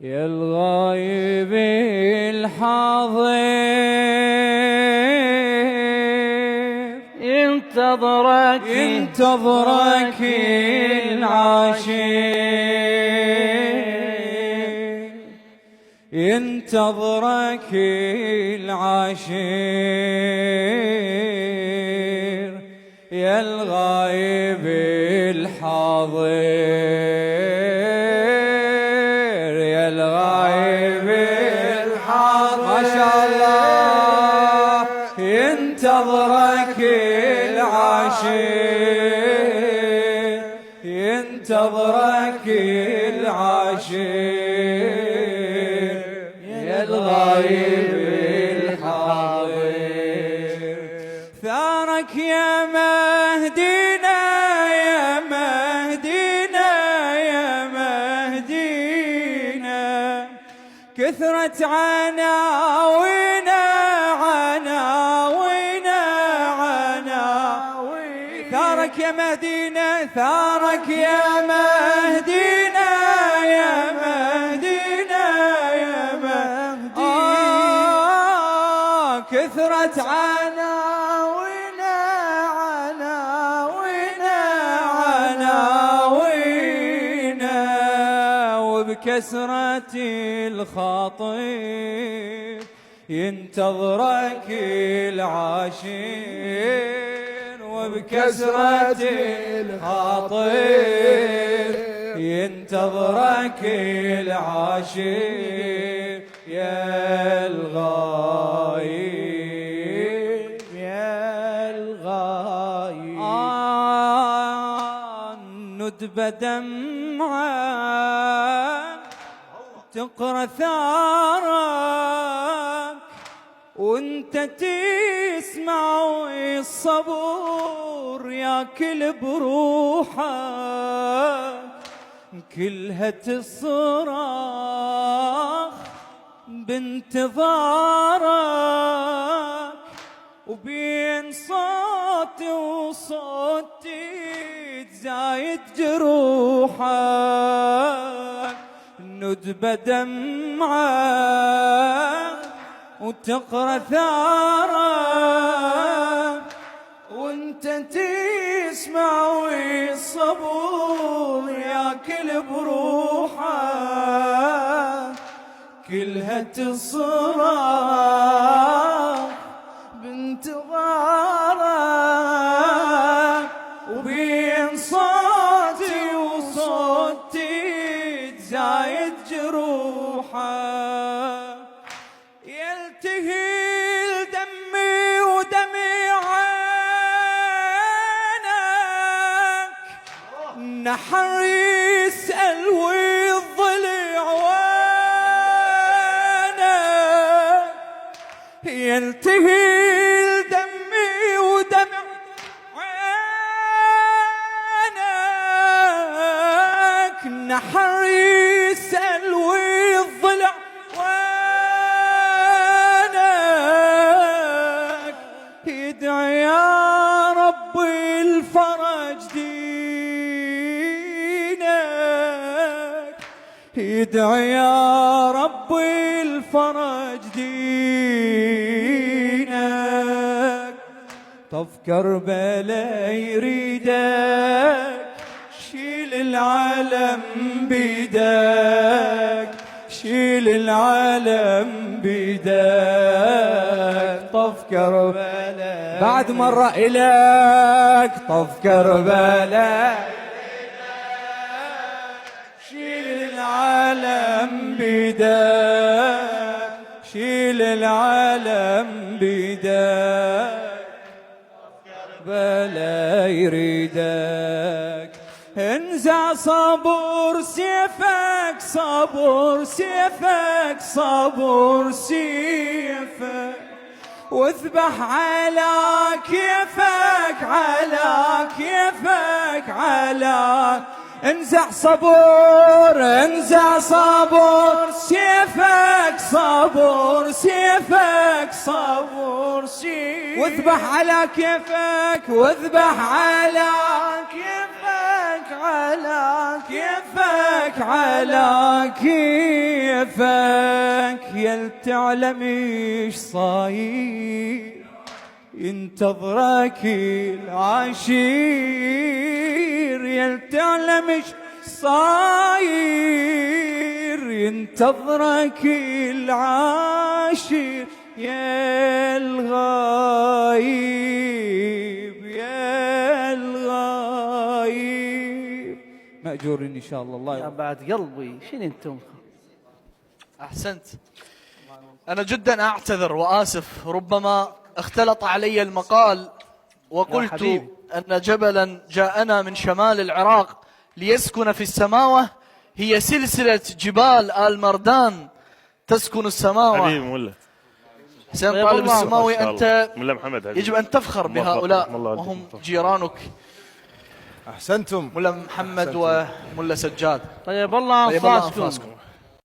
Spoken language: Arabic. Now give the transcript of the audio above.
يا الغايب الحاضر ينتظرك العاشق، ينتظرك العاشق يا الغايب الحاضر، يا الغايب الحاضر ما شاء الله ينتظرك العاشق، ينتظرك العاشق يا الغايب الحاضر. ثارك يا مهدينا يا مهدينا يا مهدينا، كثرت عناوينا عناوينا عناوينا. ثارك يا مهدينا ثارك يا مهدينا يا مهدينا يا مهدينا، كثرت عناوينا عناوينا عناوينا، وبكسرة الخاطر ينتظرك العاشق، وبكسرة الخاطر ينتظرك العاشق يا الغايب يا الغايب. ندب دمعة تقرأ ثارك وانت تسمع الصبر ياكل بروحك، كلها تصرخ بانتظارك، وبين صوتي وصوتي تزايد جروحك. ندب دمعة وتقرأ ثارك وانت تسمع الصبر ياكل بروحك، كلها تصرخ بانتظارك، وبين صوتي وصوتي تزايد جروحك. يلتهي دمي ودمي عينك، نحر يسأل والضلع وينك. يلتهي دمي ودمي عينك، نحر يسأل والضلع وينك. يدعي يا رب الفرج دينك، يدعي يا رب الفرج دينك. طف كربلا يريدك شيل العالم بيدك، شيل العالم بيدك. طف كربلا بعد مرة إلك، طف كربلا شيل العالم بيدك، شيل العالم بيدك. كربلا يريدك انزع صبر سيفك، صبر سيفك، صبر سيفك، واذبح على كيفك، على كيفك، على. انزع صبر انزع صبر سيفك، صبر سيفك، صبر سيفك، واذبح على كيفك، واذبح على كيفك، على كيفك، على كيفك. سيفك يل تعلم ايش صاير، ينتظرك العشير، يل تعلم ايش صاير، ينتظرك العاشر، يا الغايب يا الغايب. مأجور إن شاء الله. يا بعد قلبي شنو انتم؟ أحسنت. أنا جدا أعتذر وآسف، ربما اختلط علي المقال وقلت أن جبلا جاءنا من شمال العراق ليسكن في السماوة، هي سلسلة جبال آل مردان تسكن السماوة. حبيبي ملا حسين طالب السماوي، أنت ملا محمد يجب أن تفخر بهؤلاء وهم جيرانك. أحسنتم ملا محمد وملا سجاد. طيب الله طيب الله أنفاسكم.